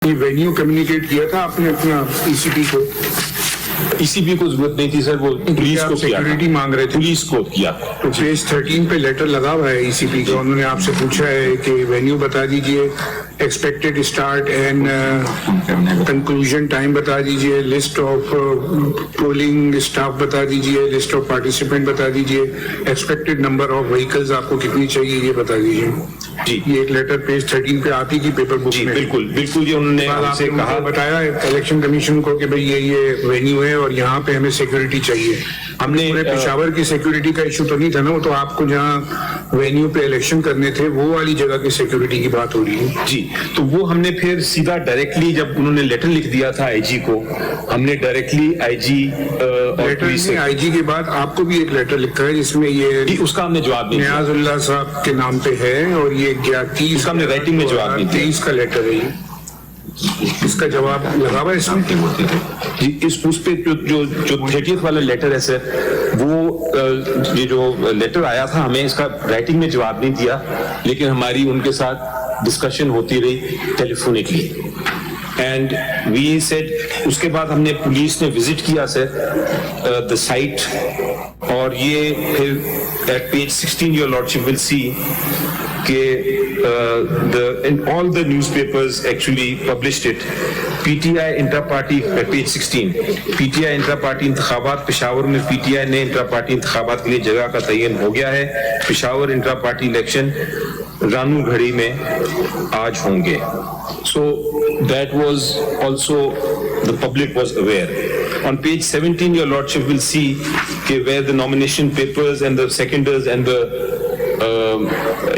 Venue communicate کیا تھا آپ نے اپنا ای سی پی کو؟ ای سی پی کو ضرورت نہیں تھی سر, وہ پولیس کو کیا, سیکورٹی مانگ رہے تھے, پولیس کو کیا. تو پیج 13 پہ لیٹر لگا ہوا ہے ای سی پی کا, انہوں نے آپ سے پوچھا ہے کہ وینیو بتا دیجئے, expected start and conclusion time بتا دیجئے, لسٹ آف پولنگ اسٹاف بتا دیجئے, لسٹ آف پارٹیسپینٹ بتا دیجئے, ایکسپیکٹڈ نمبر آف وہیکلز آپ کو کتنی چاہیے یہ بتا دیجئے. جی یہ ایک لیٹر پیج 13 پہ آتی کی پیپر بک میں. بالکل بالکل, یہ انہوں نے ہم سے کہا, بتایا الیکشن کمیشن کو کہ بھئی یہ وینیو ہے اور یہاں پہ ہمیں سیکورٹی چاہیے. ہم نے پشاور کی سیکورٹی کا ایشو تو نہیں تھا نا, وہ تو آپ کو جہاں وینیو پہ الیکشن کرنے تھے وہ والی جگہ کی سیکورٹی کی بات ہو رہی ہے. جی, تو وہ ہم نے پھر سیدھا ڈائریکٹلی جب انہوں نے لیٹر لکھ دیا تھا آئی جی کو, ہم نے ڈائریکٹلی آئی جی لیٹر سے آئی جی کے بعد آپ کو بھی ایک لیٹر لکھا ہے جس میں یہ اس کا ہم نے جواب نہیں دیا, نیاز اللہ صاحب کے نام پہ ہے, اور یہ 30 ہم نے رائٹنگ میں جواب نہیں دیا. 23 کا لیٹر ہے, اس کا جواب لگا ہوا ہے اس میں. جی, اس پہ جو 30th والا لیٹر ہے سر, وہ یہ جو لیٹر آیا تھا ہمیں اس کا رائٹنگ میں جواب نہیں دیا, لیکن ہماری ان کے ساتھ ڈسکشن ہوتی رہی ٹیلیفونکلی. اینڈ وی سیڈ, اس کے بعد ہم نے پولیس نے وزٹ کیا سر دا سائٹ, اور یہ پھر ایٹ پیج 16 یور لارڈشپ ول سی کہ all the newspapers actually published it. PTI intra party page 16, PTI intra party انتخابات پشاور میں PTI نے انٹرا پارٹی انتخابات کے لیے جگہ کا تعین ہو گیا ہے. پشاور انٹرا پارٹی الیکشن رانو گھڑی میں آج ہوں گے. So that was also the public was aware. On page 17 your lordship will see where the nomination papers and the seconders and the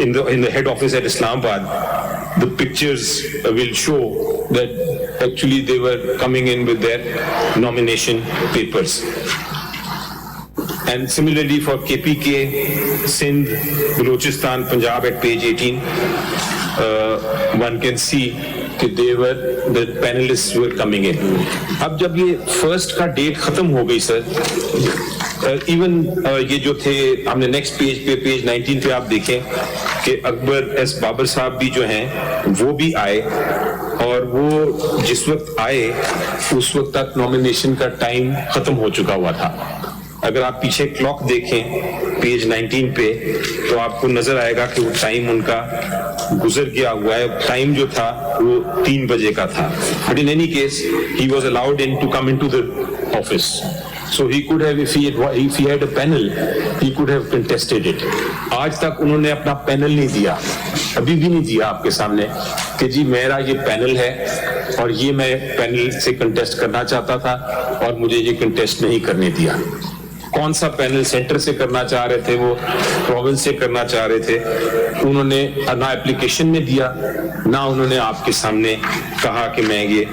in the head office at Islamabad, the pictures will show that actually they were coming in with their nomination papers. And similarly for KPK, Sindh, Balochistan, Punjab at page 18, one can see that the panelists were coming in. اب جب یہ first کا date ختم ہو گئی سر, even یہ جو تھے, ہم نے نیکسٹ پیج پہ پیج 19 پہ آپ دیکھیں کہ اکبر ایس بابر صاحب بھی جو ہیں وہ بھی آئے, اور وہ جس وقت آئے اس وقت تک نومینیشن کا ٹائم ختم ہو چکا ہوا تھا. اگر آپ پیچھے کلاک دیکھیں پیج 19 پہ تو آپ کو نظر آئے گا کہ وہ ٹائم ان کا گزر گیا ہوا ہے. ٹائم جو تھا وہ 3 بجے کا تھا. But in any case, he was allowed in to come into the office. So he could have, if he had a panel, he could have contested it. آج تک انہوں نے اپنا پینل نہیں دیا, ابھی بھی نہیں دیا آپ کے سامنے کہ جی میرا یہ پینل ہے اور یہ میں پینل سے کنٹیسٹ کرنا چاہتا تھا اور مجھے یہ کنٹیسٹ نہیں کرنے دیا. کون سا پینل سینٹر سے کرنا چاہ رہے تھے, وہ پروونس سے کرنا چاہ رہے تھے, انہوں نے نہ اپلیکیشن میں دیا نہ انہوں نے آپ کے سامنے کہا کہ میں یہ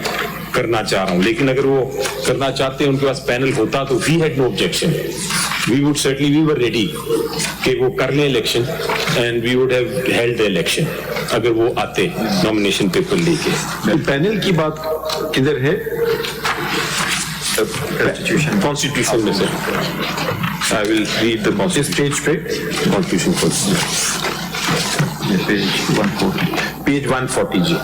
کرنا چاہ رہا ہوں. لیکن اگر وہ کرنا چاہتے ان کے پاس پینل ہوتا تو we had no objection, we would certainly we were ready کہ وہ کر لیں election, and we would have held the election اگر وہ آتے نامینیشن پیپر لے کے. پینل کی بات کدھر ہے؟ کانسٹیٹیوشن میں سر, I will read the page پہ constitution first. Page 140 G.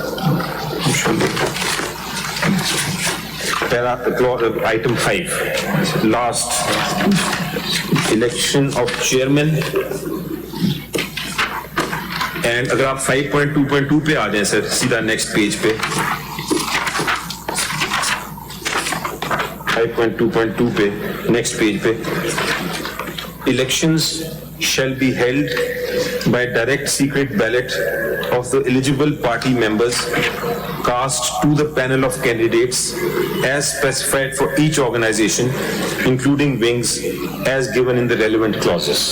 Item 5, last election of chairman. And اگر آپ 5.2.2 پہ آ جائیں سر سیدھا نیکسٹ پیج پہ, 5.2.2 پہ نیکسٹ پیج پہ, elections shall be held by direct secret ballot of the eligible party members cast to the panel of candidates as specified for each organization, including wings, as given in the relevant clauses.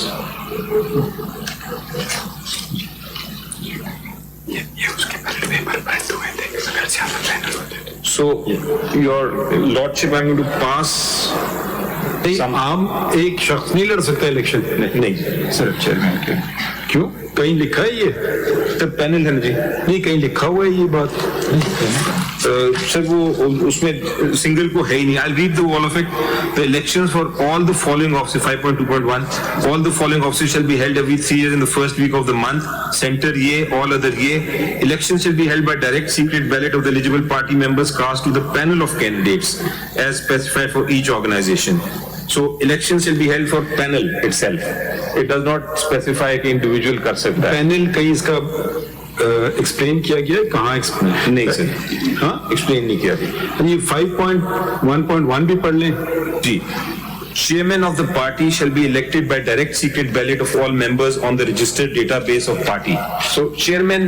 So, your lordship, I'm going to pass. عام ایک شخص نہیں لڑ سکتا election? نہیں سر, chairman کے کیوں؟ کہیں لکھا ہے یہ؟ تو پینل ہے نا جی. نہیں, کہیں لکھا ہوا ہے یہ بات؟ سر وہ اس میں سنگل کو ہے ہی نہیں. I'll read the all of it. The elections for all the following offices, 5.2.1, all the following offices shall be held every 3 years in the first week of the month. Center ye, all other ye. Elections shall be held by direct secret ballot of the eligible party members cast to the panel of candidates as specified for each organization. So elections shall be held for panel itself. It does not specify کہ individual کر سکتا ہے. Panel کہیں اس کا explain کیا گیا ہے؟ کہاں ایکسپلین؟ نہیں سر, ہاں ایکسپلین نہیں کیا. یہ 5.1.1 بھی پڑھ لیں. جی. Chairman of the party shall be elected by direct secret ballot of all members on the registered database of party. So chairman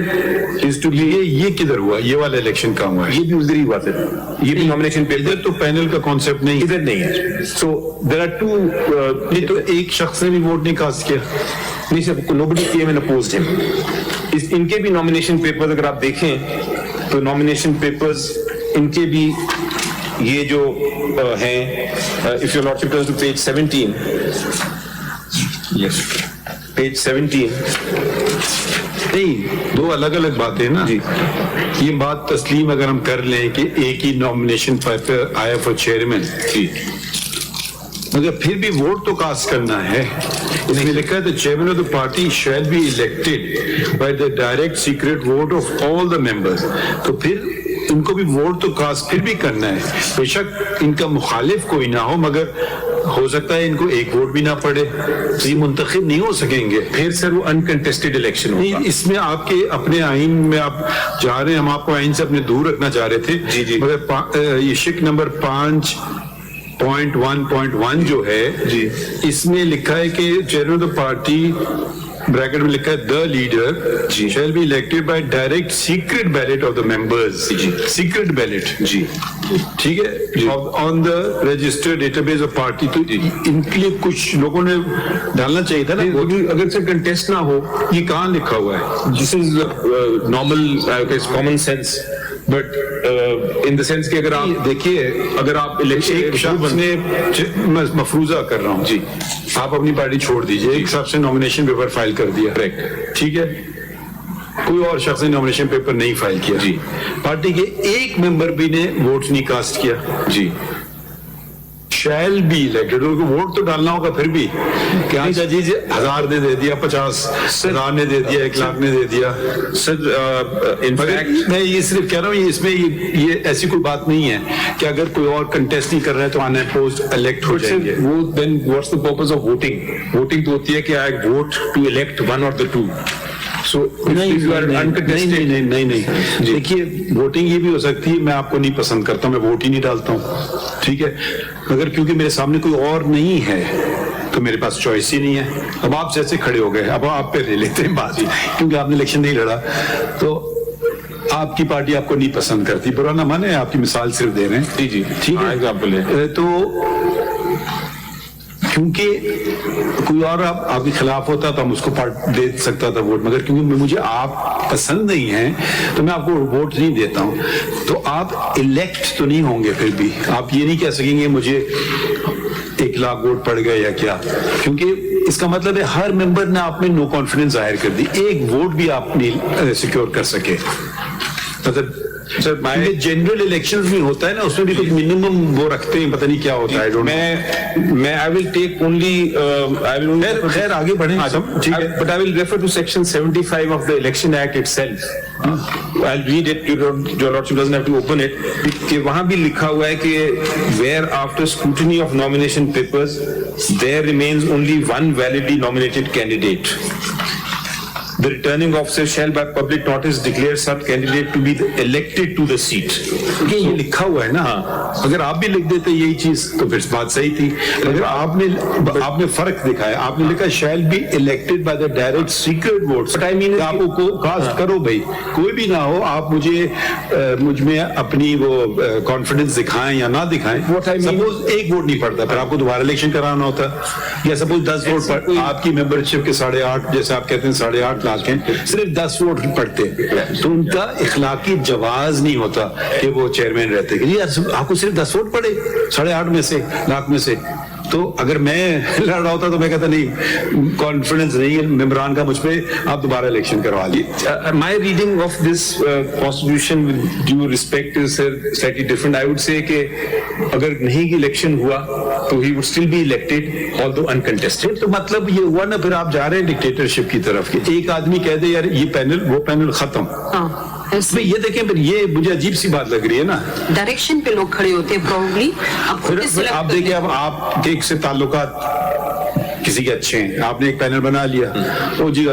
is to be. یہ کدھر ہوا؟ یہ والا الیکشن کہاں ہوا ہے؟ یہ بھی ادھر ہی ہوا سر. یہ بھی نامینیشن پہ ادھر تو پینل کا کانسیپٹ نہیں ادھر نہیں ہے. So there are two. نہیں تو ایک شخص نے بھی ووٹ نہیں کاسٹ کیا. نہیں سر, nobody came and opposed him. ان کے بھی نامینیشن پیپرز اگر آپ دیکھیں تو نامینیشن پیپرز ان کے بھی یہ جو ہیں, if your lordship turns to page 17, yes, page 17. نہیں, دو الگ الگ باتیں نا. جی. یہ بات تسلیم اگر ہم کر لیں کہ ایک ہی نامینیشن پیپر آیا فار چیئرمین, جی, مگر پھر بھی ووٹ تو کاسٹ کرنا ہے. اس میں لکھا ہے the chairman of the party shall be elected by the direct secret vote of all the members. تو پھر ان کو بھی ووٹ تو کاسٹ پھر بھی کرنا ہے. بے شک ان کا مخالف کوئی نہ ہو, مگر ہو سکتا ہے ان کو ایک ووٹ بھی نہ پڑے, تو یہ منتخب نہیں ہو سکیں گے. پھر سر وہ انکنٹیسٹڈ الیکشن ہوگا. اس میں آپ کے اپنے آئین میں آپ جا رہے ہیں, ہم آپ کو آئین سے اپنے دور رکھنا چاہ رہے تھے. جی جی. مگر یہ شک نمبر 5.1.1 جو ہے, جی, اس میں لکھا ہے کہ chairman of the party bracket میں لکھا ہے the leader shall be elected by direct secret ballot of the members. G, secret ballot. جی, ٹھیک ہے, on the registered database of party. تو ان کے لیے کچھ لوگوں نے ڈالنا چاہیے تھا نا. اگر سے کنٹیسٹ نہ ہو, یہ کہاں لکھا ہوا ہے؟ This is normal common sense, but in the sense کہ اگر آپ دیکھیے, اگر آپ ایک شخص نے, میں مفروضہ کر رہا ہوں, جی, آپ اپنی پارٹی چھوڑ دیجئے, ایک شخص نے نامینیشن پیپر فائل کر دیا, ٹھیک ہے, کوئی اور شخص نے نامینیشن پیپر نہیں فائل کیا, جی, پارٹی کے ایک ممبر بھی نے ووٹ نہیں کاسٹ کیا, جی, شیل بی الیکٹڈ. ووٹ تو ڈالنا ہوگا پھر بھی, کہ ہاں جی 1000 نے دے دیا, 50,000 نے دے دیا, 1,00,000 نے دے دیا. سر انفیکٹ میں یہ صرف کہہ رہا ہوں, اس میں یہ ایسی کوئی بات نہیں ہے کہ اگر کوئی اور کنٹیسٹ نہیں کر رہا ہے تو ان اپوزڈ الیکٹ ہو جائیں گے. وہ then what's the purpose of voting. Voting تو ہوتی ہے کہ I vote to elect one اور دا ٹو. نہیں, دیکھیے ووٹنگ یہ بھی ہو سکتی ہے, میں آپ کو نہیں پسند کرتا ہوں, میں ووٹ ہی نہیں ڈالتا ہوں, ٹھیک ہے, مگر کیونکہ میرے سامنے کوئی اور نہیں ہے تو میرے پاس چوائس ہی نہیں ہے. اب آپ جیسے کھڑے ہو گئے, اب آپ پہ لے لیتے ہیں بات, کیونکہ آپ نے الیکشن نہیں لڑا تو آپ کی پارٹی آپ کو نہیں پسند کرتی. برا نہ مانے, آپ کی مثال صرف دے رہے ہیں. جی, جی, ٹھیک ہے. تو کیونکہ کوئی اور آپ کے خلاف ہوتا تو ہم اس کو دے سکتا تھا ووٹ, مگر کیونکہ مجھے آپ پسند نہیں ہیں تو میں آپ کو ووٹ نہیں دیتا ہوں. تو آپ الیکٹ تو نہیں ہوں گے, پھر بھی آپ یہ نہیں کہہ سکیں گے مجھے 1,00,000 ووٹ پڑ گئے یا کیا, کیونکہ اس کا مطلب ہے ہر ممبر نے آپ میں نو کانفیڈنس ظاہر کر دی, ایک ووٹ بھی آپ نہیں سیکیور کر سکے. مطلب سر جنرل الیکشنز میں ہوتا ہے نا, اس میں بھی کچھ منیمم وہ رکھتے ہیں, پتہ نہیں کیا ہوتا ہے. میں I will take only خیر آگے بڑھیں, but I will refer to section 75 of the Election Act itself. I'll read it. Your Lordship doesn't have to open it. کہ وہاں بھی لکھا ہوا ہے کہ where after scrutiny of nomination papers there remains only one validly nominated candidate. The returning officer shall by public notice declare such candidate to be elected to the seat. یہ لکھا ہوا ہے نا, اگر آپ بھی لکھ دیتے یہی چیز تو پھر بات صحیح تھی. اگر آپ نے فرق دکھایا, آپ نے لکھا shall be elected by the direct secret votes. آپ کو کاسٹ کرو بھائی, کوئی بھی نہ ہو, آپ مجھ میں اپنی وہ کانفیڈنس دکھائیں یا نہ دکھائیں. سپوز ایک ووٹ نہیں پڑتا, پھر آپ کو دوبارہ الیکشن کرانا ہوتا, یا سپوز 10 ووٹ آپ کی ممبرشپ کے 8.5, جیسے آپ کہتے ہیں 8.5 لاکھ ہیں, صرف 10 ووٹ پڑتے تو ان کا اخلاقی جواز نہیں ہوتا کہ وہ چیئرمین رہتے. آپ کو صرف 10 ووٹ پڑے 8.5 میں سے, لاکھ میں سے, تو اگر میں لڑ رہا ہوتا تو میں کہتا نہیں کانفیڈنس نہیں ہے ممبران کا مجھ پہ, آپ دوبارہ الیکشن کروا لیجیے. My reading of this constitution with due respect is slightly different. I would say کہ اگر نہیں الیکشن ہوا تو he would still be elected although uncontested. تو مطلب یہ ہوا نا, پھر آپ جا رہے ہیں ڈکٹیٹرشپ کی طرف. کہ ایک آدمی کہہ دے یار یہ پینل وہ پینل ختم. یہ دیکھیں پھر یہ مجھے عجیب سی بات لگ رہی ہے نا. ڈائریکشن پہ لوگ کھڑے ہوتے ہیں پروبلی. پھر آپ دیکھیں اب آپ کے سے تعلقات کسی کے اچھے ہیں, آپ نے ایک پینل بنا لیا, وہ جی